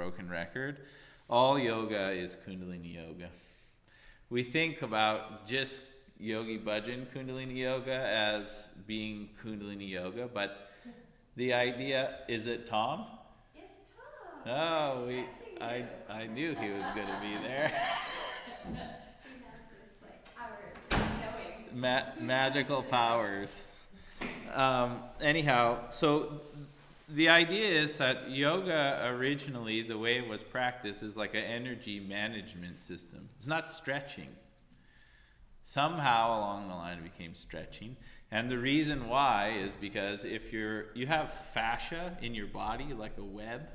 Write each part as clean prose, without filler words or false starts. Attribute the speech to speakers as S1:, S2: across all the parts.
S1: broken record. All yoga is Kundalini yoga. We think about just Yogi Bhajan Kundalini yoga as being Kundalini yoga, but the idea, is it Tom?
S2: It's Tom.
S1: Oh, I knew he was going to be there.
S2: We have this powers of knowing.
S1: Magical powers. Anyhow, so the idea is that yoga originally, the way it was practiced, is like an energy management system. It's not stretching. Somehow along the line it became stretching. And the reason why is because if you have fascia in your body, like a web,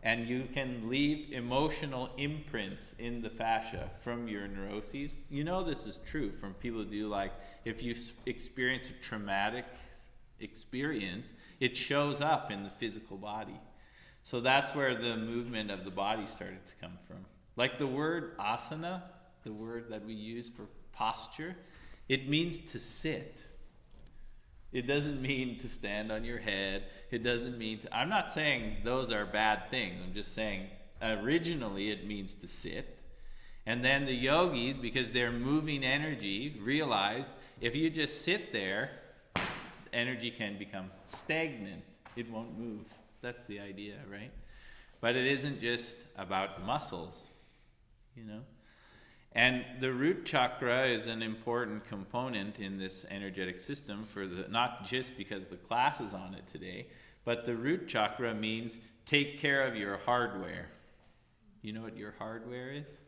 S1: and you can leave emotional imprints in the fascia from your neuroses. You know this is true from people who do, like, if you experience a traumatic experience, it shows up in the physical body. So that's where the movement of the body started to come from. Like the word asana, the word that we use for posture, it means to sit. It doesn't mean to stand on your head. It doesn't mean to, I'm not saying those are bad things. I'm just saying originally it means to sit. And then the yogis, because they're moving energy, realized if you just sit there, energy can become stagnant. It won't move. That's the idea, right? But it isn't just about muscles, you know. And the root chakra is an important component in this energetic system for not just because the class is on it today, but the root chakra means take care of your hardware. You know what your hardware is?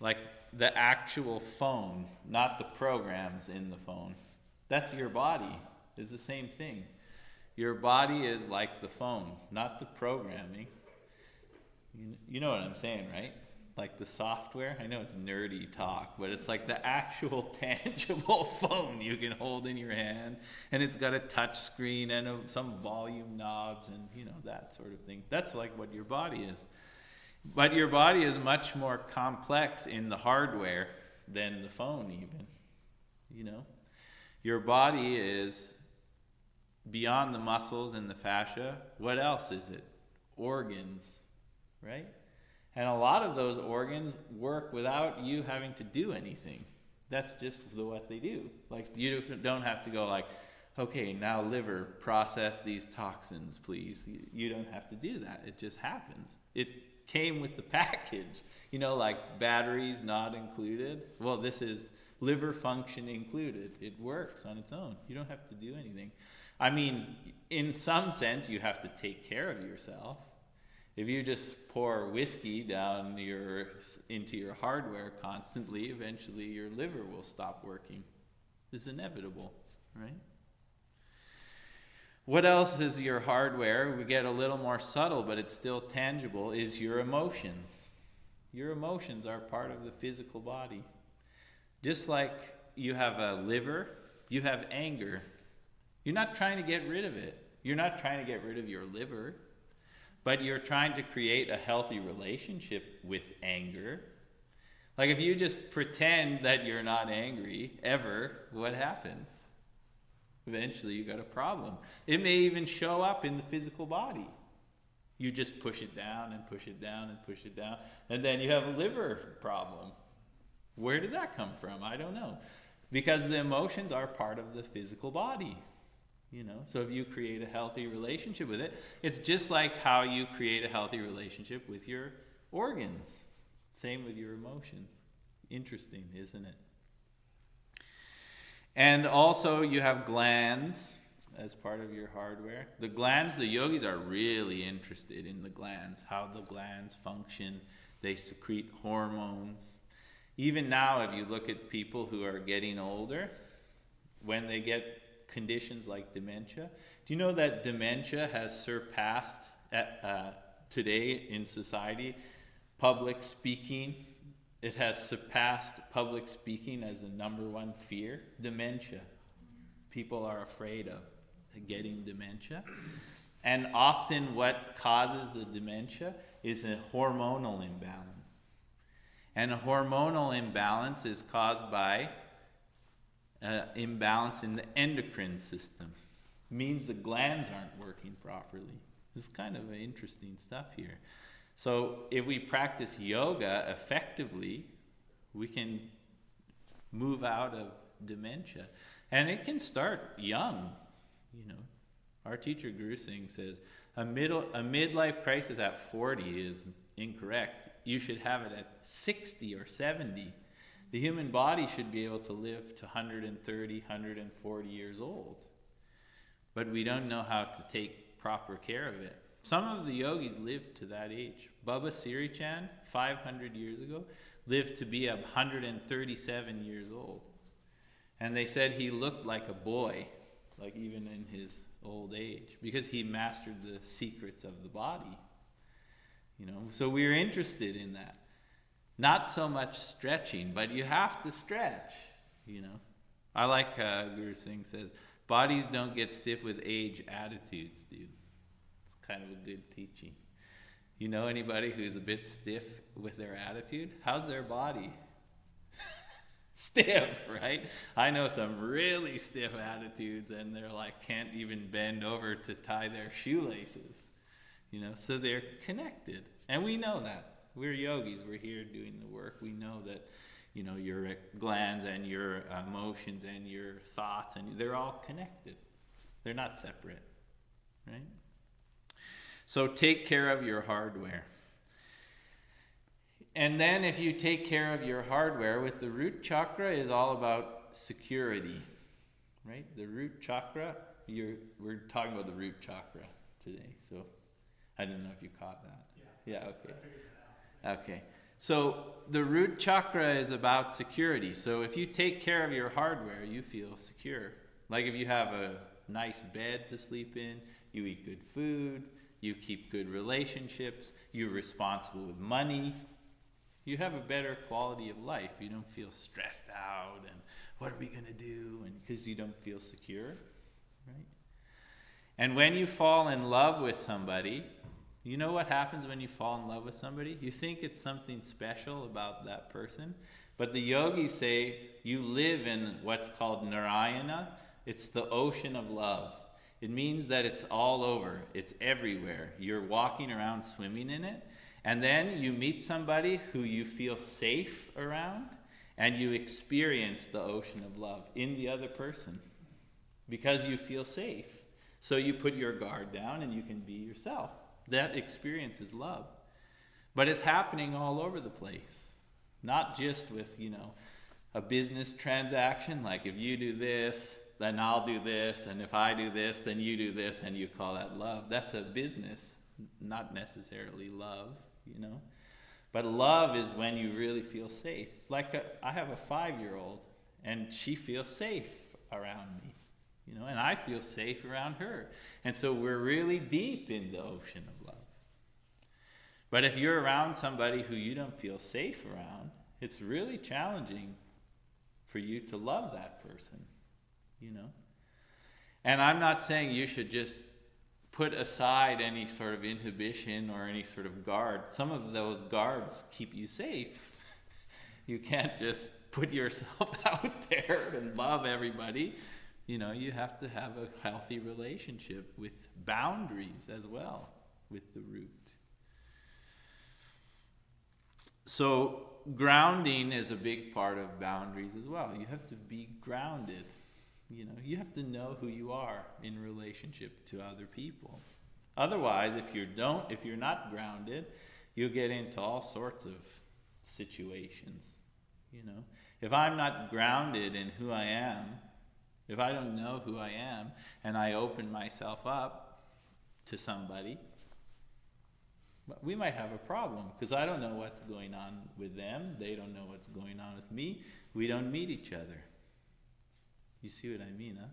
S1: Like the actual phone, not the programs in the phone. That's your body. It's the same thing. Your body is like the phone, not the programming. You know what I'm saying, right? Like the software. I know it's nerdy talk, but it's like the actual tangible phone you can hold in your hand, and it's got a touch screen and some volume knobs and, you know, that sort of thing. That's like what your body is. But your body is much more complex in the hardware than the phone even, you know. Your body is beyond the muscles and the fascia. What else is it? Organs, right? And a lot of those organs work without you having to do anything. That's just what they do. Like, you don't have to go like, okay, now liver, process these toxins, please. You don't have to do that. It just happens. It came with the package. You know, like batteries not included. Well, this is liver function included. It works on its own. You don't have to do anything. I mean, in some sense, you have to take care of yourself. If you just pour whiskey down into your hardware constantly, eventually your liver will stop working. It's inevitable, right? What else is your hardware? We get a little more subtle, but it's still tangible, is your emotions. Your emotions are part of the physical body. Just like you have a liver, you have anger. You're not trying to get rid of it. You're not trying to get rid of your liver. But you're trying to create a healthy relationship with anger. Like if you just pretend that you're not angry ever, what happens? Eventually you got a problem. It may even show up in the physical body. You just push it down and push it down and push it down, and then you have a liver problem. Where did that come from? I don't know. Because the emotions are part of the physical body. You know, so if you create a healthy relationship with it, it's just like how you create a healthy relationship with your organs. Same with your emotions. Interesting, isn't it? And also you have glands as part of your hardware. The glands, the yogis are really interested in the glands, how the glands function. They secrete hormones. Even now, if you look at people who are getting older, when they get conditions like dementia. Do you know that dementia has surpassed today in society public speaking? It has surpassed public speaking as the number one fear. Dementia. People are afraid of getting dementia. And often what causes the dementia is a hormonal imbalance. And a hormonal imbalance is caused by imbalance in the endocrine system. It means the glands aren't working properly. This is kind of interesting stuff here. So if we practice yoga effectively, we can move out of dementia. And it can start young. Our teacher Guru Singh says a midlife crisis at 40 is incorrect. You should have it at 60 or 70. The human body should be able to live to 130, 140 years old. But we don't know how to take proper care of it. Some of the yogis lived to that age. Baba Sirichan, 500 years ago, lived to be 137 years old. And they said he looked like a boy, like even in his old age, because he mastered the secrets of the body. So we're interested in that. Not so much stretching, but you have to stretch, I like Guru Singh says, bodies don't get stiff with age, attitudes do. It's kind of a good teaching. You know anybody who's a bit stiff with their attitude? How's their body? Stiff, right? I know some really stiff attitudes and they're like can't even bend over to tie their shoelaces. So they're connected. And we know that. We're yogis, we're here doing the work. We know that, your glands and your emotions and your thoughts, and they're all connected. They're not separate, right? So take care of your hardware. And then if you take care of your hardware, with the root chakra is all about security, right? The root chakra, we're talking about the root chakra today. So I don't know if you caught that. Yeah, okay. Okay. So the root chakra is about security. So if you take care of your hardware, you feel secure. Like if you have a nice bed to sleep in, you eat good food, you keep good relationships, you're responsible with money, you have a better quality of life. You don't feel stressed out and what are we going to do? And because you don't feel secure, right? And when you fall in love with somebody, you know what happens when you fall in love with somebody? You think it's something special about that person. But the yogis say you live in what's called Narayana. It's the ocean of love. It means that it's all over. It's everywhere. You're walking around swimming in it. And then you meet somebody who you feel safe around, and you experience the ocean of love in the other person because you feel safe. So you put your guard down and you can be yourself. That experience is love. But it's happening all over the place. Not just with, a business transaction, like if you do this, then I'll do this, and if I do this, then you do this, and you call that love. That's a business, not necessarily love. But love is when you really feel safe. Like I have a 5-year-old and she feels safe around me, and I feel safe around her. And so we're really deep in the ocean of love. But if you're around somebody who you don't feel safe around, it's really challenging for you to love that person, And I'm not saying you should just put aside any sort of inhibition or any sort of guard. Some of those guards keep you safe. You can't just put yourself out there and love everybody. You have to have a healthy relationship with boundaries as well with the root. So grounding is a big part of boundaries as well. You have to be grounded. You have to know who you are in relationship to other people. Otherwise, if you're not grounded, you'll get into all sorts of situations. If I'm not grounded in who I am, if I don't know who I am, and I open myself up to somebody, we might have a problem because I don't know what's going on with them. They don't know what's going on with me. We don't meet each other. You see what I mean, huh?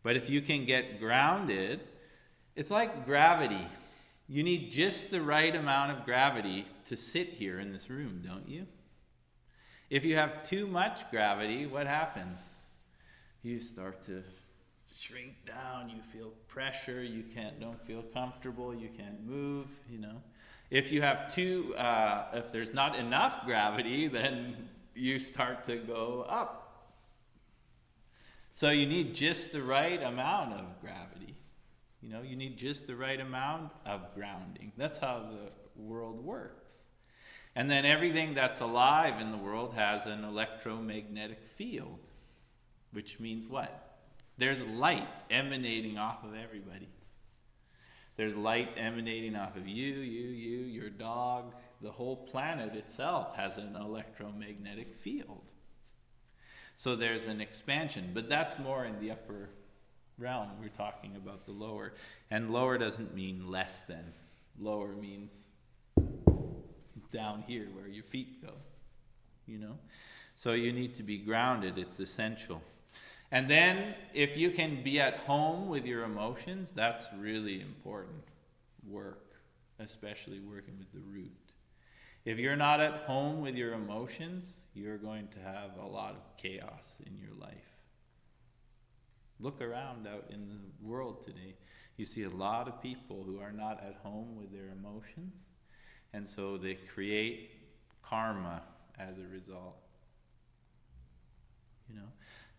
S1: But if you can get grounded, it's like gravity. You need just the right amount of gravity to sit here in this room, don't you? If you have too much gravity, what happens? You start to shrink down, you feel pressure, don't feel comfortable, you can't move, If you have if there's not enough gravity, then you start to go up. So you need just the right amount of gravity. You need just the right amount of grounding. That's how the world works. And then everything that's alive in the world has an electromagnetic field, which means what? There's light emanating off of everybody. There's light emanating off of you, your dog. The whole planet itself has an electromagnetic field. So there's an expansion, but that's more in the upper realm. We're talking about the lower. And lower doesn't mean less than. Lower means down here where your feet go, So you need to be grounded. It's essential. And then if you can be at home with your emotions, that's really important work, especially working with the root. If you're not at home with your emotions, you're going to have a lot of chaos in your life. Look around out in the world today. You see a lot of people who are not at home with their emotions, and so they create karma as a result.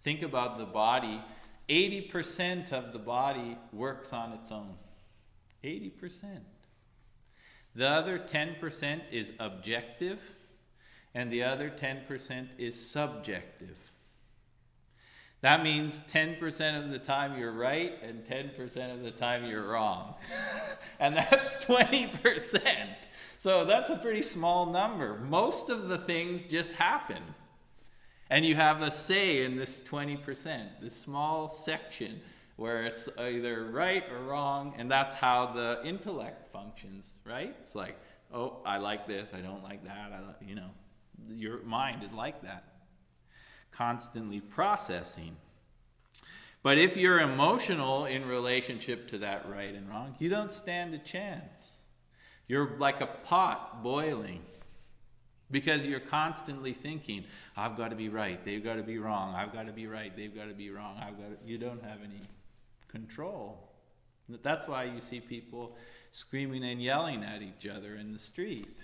S1: Think about the body. 80% of the body works on its own. 80%. The other 10% is objective, and the other 10% is subjective. That means 10% of the time you're right, and 10% of the time you're wrong. And that's 20%. So that's a pretty small number. Most of the things just happen. And you have a say in this 20%, this small section where it's either right or wrong, and that's how the intellect functions, right? It's like, oh, I like this, I don't like that, your mind is like that, constantly processing. But if you're emotional in relationship to that right and wrong, you don't stand a chance. You're like a pot boiling. Because you're constantly thinking, I've got to be right, they've got to be wrong, I've got to be right, they've got to be wrong, you don't have any control. That's why you see people screaming and yelling at each other in the street.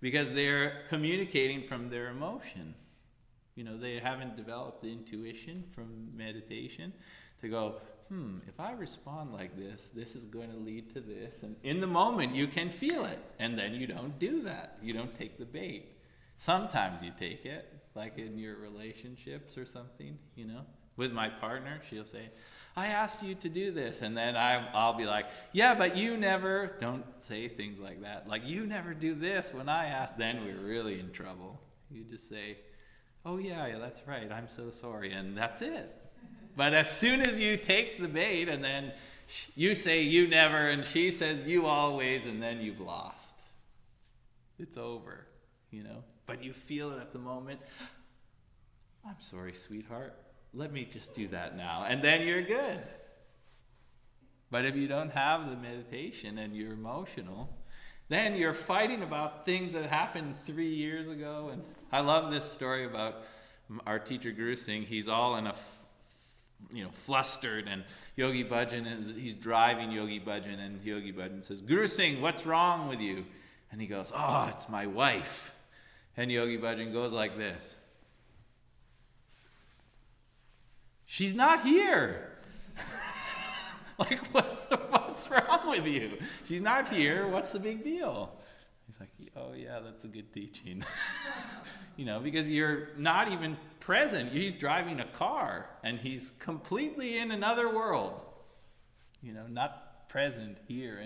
S1: Because they're communicating from their emotion. They haven't developed the intuition from meditation to go, if I respond like this, this is going to lead to this. And in the moment, you can feel it. And then you don't do that. You don't take the bait. Sometimes you take it, like in your relationships or something, With my partner, she'll say, I asked you to do this. And then I'll be like, yeah, but you never. Don't say things like that. Like, you never do this when I ask. Then we're really in trouble. You just say, oh, yeah, that's right. I'm so sorry. And that's it. But as soon as you take the bait and then you say you never and she says you always, and then you've lost. It's over, But you feel it at the moment. I'm sorry, sweetheart. Let me just do that now. And then you're good. But if you don't have the meditation and you're emotional, then you're fighting about things that happened 3 years ago. And I love this story about our teacher Guru Singh. He's all in a flustered, and Yogi Bhajan he's driving Yogi Bhajan, and Yogi Bhajan says, Guru Singh, what's wrong with you? And he goes, oh, it's my wife. And Yogi Bhajan goes like this. She's not here. Like, what's wrong with you? She's not here. What's the big deal? He's like, oh yeah, that's a good teaching. Because you're not even present. He's driving a car, and he's completely in another world. Not present here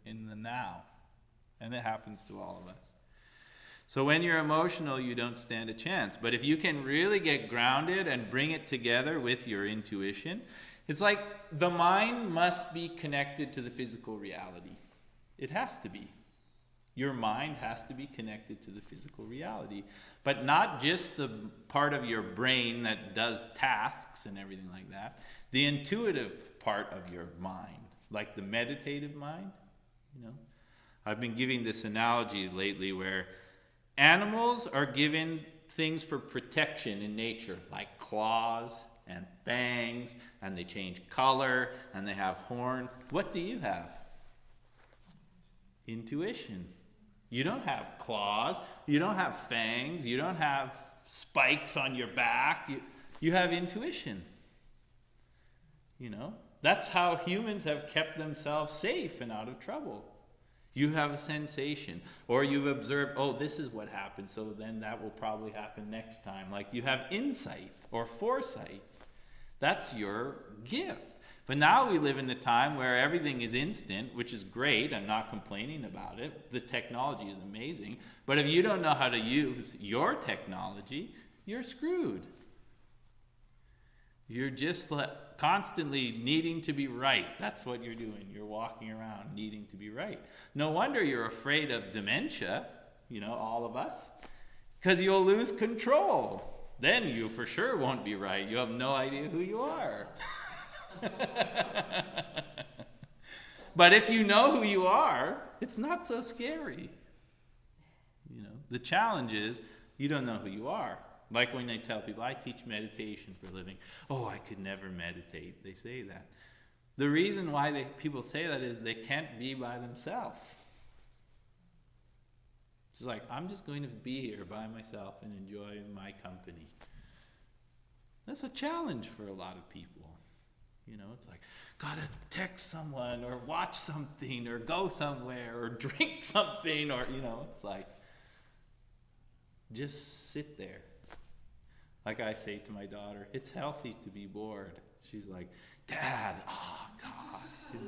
S1: in the now. And it happens to all of us. So when you're emotional, you don't stand a chance. But if you can really get grounded and bring it together with your intuition, it's like the mind must be connected to the physical reality. It has to be. Your mind has to be connected to the physical reality. But not just the part of your brain that does tasks and everything like that. The intuitive part of your mind, like the meditative mind. I've been giving this analogy lately where animals are given things for protection in nature, like claws and fangs, and they change color, and they have horns. What do you have? Intuition. You don't have claws, you don't have fangs, you don't have spikes on your back. You have intuition. That's how humans have kept themselves safe and out of trouble. You have a sensation, or you've observed, oh, this is what happened, so then that will probably happen next time. Like you have insight or foresight. That's your gift. But now we live in a time where everything is instant, which is great. I'm not complaining about it. The technology is amazing. But if you don't know how to use your technology, you're screwed. You're just constantly needing to be right. That's what you're doing. You're walking around needing to be right. No wonder you're afraid of dementia, all of us, because you'll lose control. Then you for sure won't be right. You have no idea who you are. But if you know who you are, it's not so scary. The challenge is you don't know who you are. Like when I tell people, I teach meditation for a living. Oh, I could never meditate. They say that. The reason why people say that is they can't be by themselves. It's like, I'm just going to be here by myself and enjoy my company. That's a challenge for a lot of people. It's like, gotta text someone or watch something or go somewhere or drink something or, it's like, just sit there. Like I say to my daughter, it's healthy to be bored. She's like, Dad, oh God.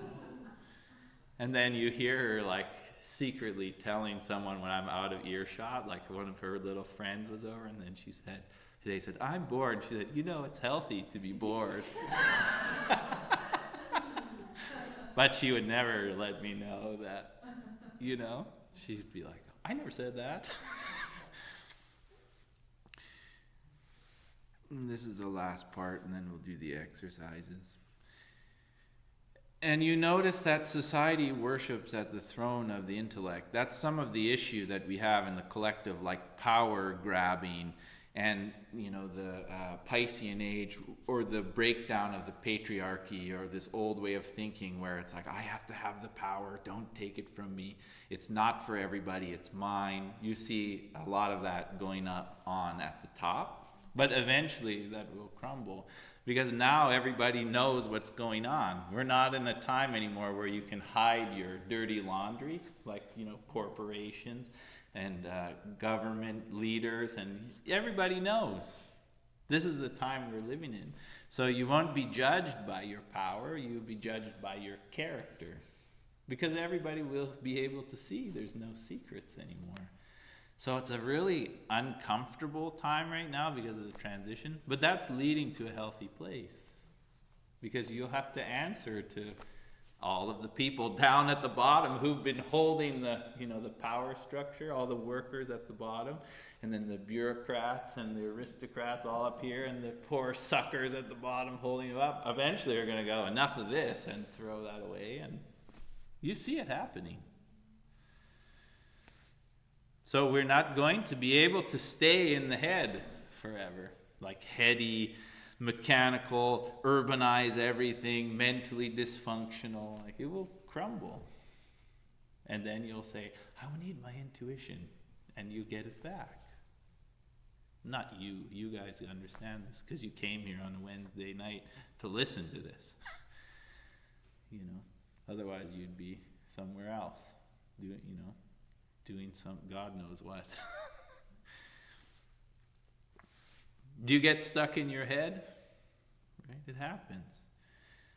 S1: And then you hear her like secretly telling someone when I'm out of earshot, like one of her little friends was over, and then they said, I'm bored. She said, it's healthy to be bored. But she would never let me know that, She'd be like, I never said that. This is the last part, and then we'll do the exercises. And you notice that society worships at the throne of the intellect. That's some of the issue that we have in the collective, like power grabbing and, the Piscean age, or the breakdown of the patriarchy, or this old way of thinking where it's like, I have to have the power, don't take it from me. It's not for everybody, it's mine. You see a lot of that going on at the top. But eventually that will crumble, because now everybody knows what's going on. We're not in a time anymore where you can hide your dirty laundry, like, corporations and government leaders, and everybody knows. This is the time we're living in. So you won't be judged by your power, you'll be judged by your character, because everybody will be able to see there's no secrets anymore. So it's a really uncomfortable time right now because of the transition, but that's leading to a healthy place, because you'll have to answer to all of the people down at the bottom who've been holding the power structure, all the workers at the bottom, and then the bureaucrats and the aristocrats all up here, and the poor suckers at the bottom holding you up. Eventually are going to go, enough of this, and throw that away, and you see it happening. So we're not going to be able to stay in the head forever, like heady, mechanical, urbanize everything, mentally dysfunctional. Like, it will crumble. And then you'll say, I need my intuition, and you get it back. Not you. You guys understand this because you came here on a Wednesday night to listen to this. Otherwise you'd be somewhere else, doing some God knows what. Do you get stuck in your head? Right? It happens.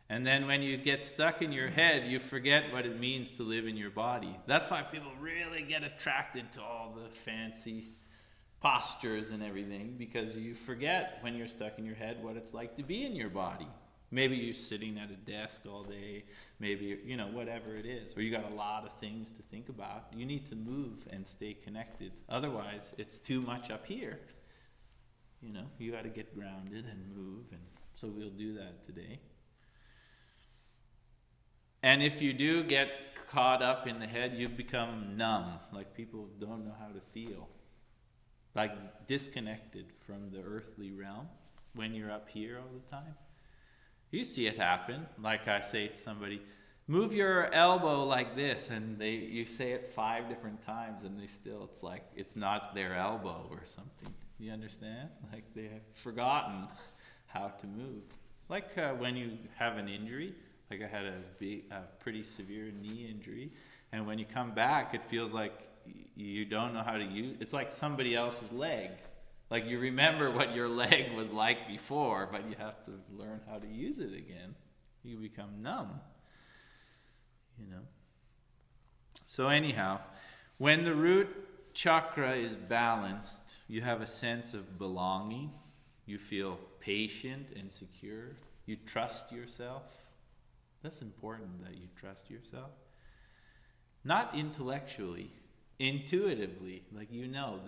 S1: And then when you get stuck in your head, you forget what it means to live in your body. That's why people really get attracted to all the fancy postures and everything, because you forget when you're stuck in your head what it's like to be in your body. Maybe you're sitting at a desk all day, maybe, whatever it is, or you got a lot of things to think about. You need to move and stay connected. Otherwise, it's too much up here. You got to get grounded and move, and so we'll do that today. And if you do get caught up in the head, you become numb, like people don't know how to feel, like disconnected from the earthly realm when you're up here all the time. You see it happen. Like I say to somebody, move your elbow like this, and you say it 5 different times, and it's like it's not their elbow or something. You understand? Like they have forgotten how to move. Like when you have an injury, Like I had a pretty severe knee injury, and when you come back, it feels like you don't know how to use. It's like somebody else's leg. Like you remember what your leg was like before, but you have to learn how to use it again. You become numb. So anyhow, when the root chakra is balanced, you have a sense of belonging. You feel patient and secure. You trust yourself. That's important, that you trust yourself. Not intellectually, intuitively, like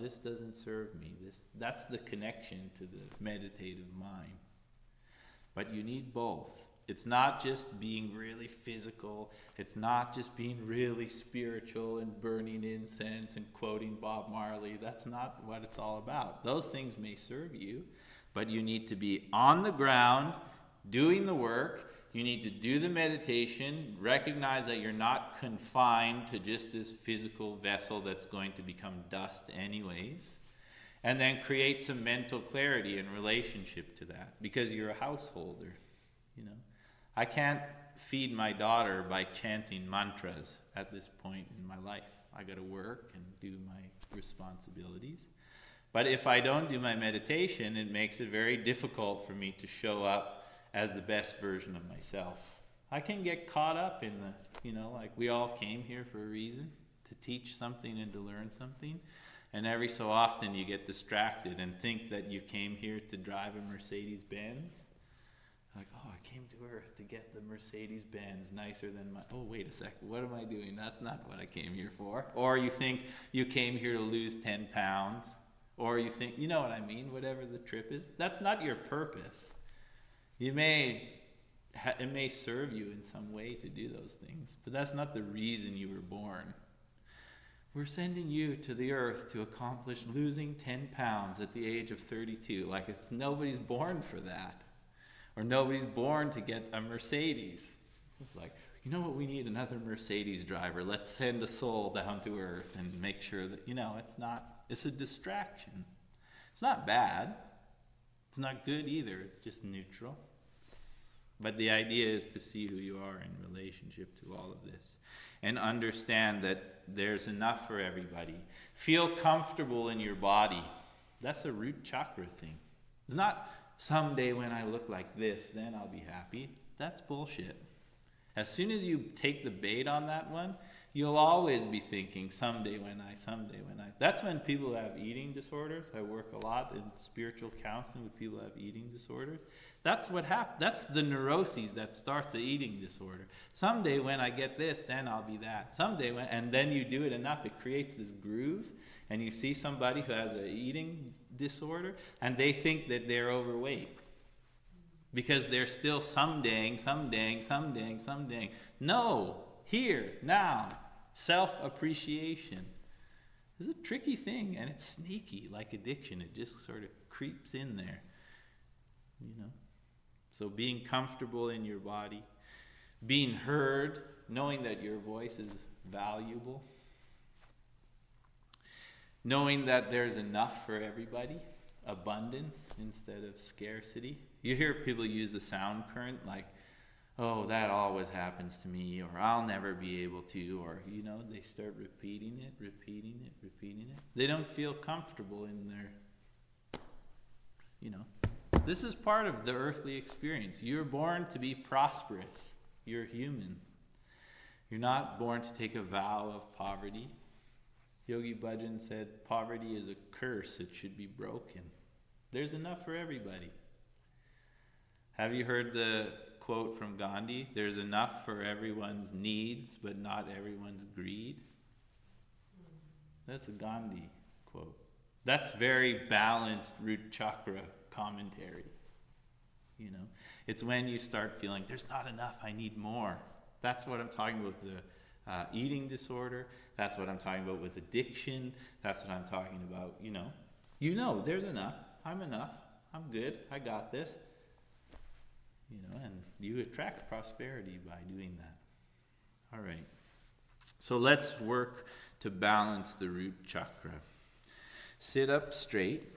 S1: this doesn't serve me. That's the connection to the meditative mind. But you need both. It's not just being really physical. It's not just being really spiritual and burning incense and quoting Bob Marley. That's not what it's all about. Those things may serve you, but you need to be on the ground doing the work. You need to do the meditation, recognize that you're not confined to just this physical vessel that's going to become dust anyways, and then create some mental clarity in relationship to that, because you're a householder. I can't feed my daughter by chanting mantras at this point in my life. I got to work and do my responsibilities. But if I don't do my meditation, it makes it very difficult for me to show up as the best version of myself. I can get caught up in like we all came here for a reason, to teach something and to learn something. And every so often you get distracted and think that you came here to drive a Mercedes-Benz. Like, I came to Earth to get the Mercedes-Benz nicer than my... Oh, wait a second. What am I doing? That's not what I came here for. Or you think you came here to lose 10 pounds. Or you think, you know what I mean, whatever the trip is. That's not your purpose. It may serve you in some way to do those things, but that's not the reason you were born. We're sending you to the earth to accomplish losing 10 pounds at the age of 32. Like, nobody's born for that. Or nobody's born to get a Mercedes. It's like, you know what, we need another Mercedes driver. Let's send a soul down to earth and make sure that, it's a distraction. It's not bad. It's not good either. It's just neutral. But the idea is to see who you are in relationship to all of this. And understand that there's enough for everybody. Feel comfortable in your body. That's a root chakra thing. It's not someday when I look like this, then I'll be happy. That's bullshit. As soon as you take the bait on that one, you'll always be thinking, someday when I. That's when people have eating disorders. I work a lot in spiritual counseling with people who have eating disorders. That's what happens. That's the neuroses that starts an eating disorder. Someday when I get this, then I'll be that. And then you do it enough, it creates this groove. And you see somebody who has an eating disorder, and they think that they're overweight. Because they're still someday. No, here, now. Self-appreciation is a tricky thing, and it's sneaky, like addiction. It just sort of creeps in there. So being comfortable in your body, being heard, knowing that your voice is valuable, knowing that there's enough for everybody, abundance instead of scarcity. You hear people use the sound current, like, oh, that always happens to me, or I'll never be able to, or, they start repeating it. They don't feel comfortable in their, This is part of the earthly experience. You're born to be prosperous. You're human. You're not born to take a vow of poverty. Yogi Bhajan said, poverty is a curse. It should be broken. There's enough for everybody. Have you heard the quote from Gandhi? There's enough for everyone's needs, but not everyone's greed. That's a Gandhi quote. That's very balanced root chakra commentary. It's when you start feeling, there's not enough, I need more. That's what I'm talking about with the eating disorder. That's what I'm talking about with addiction. That's what I'm talking about, there's enough. I'm good. I got this. And you attract prosperity by doing that. All right. So let's work to balance the root chakra. Sit up straight.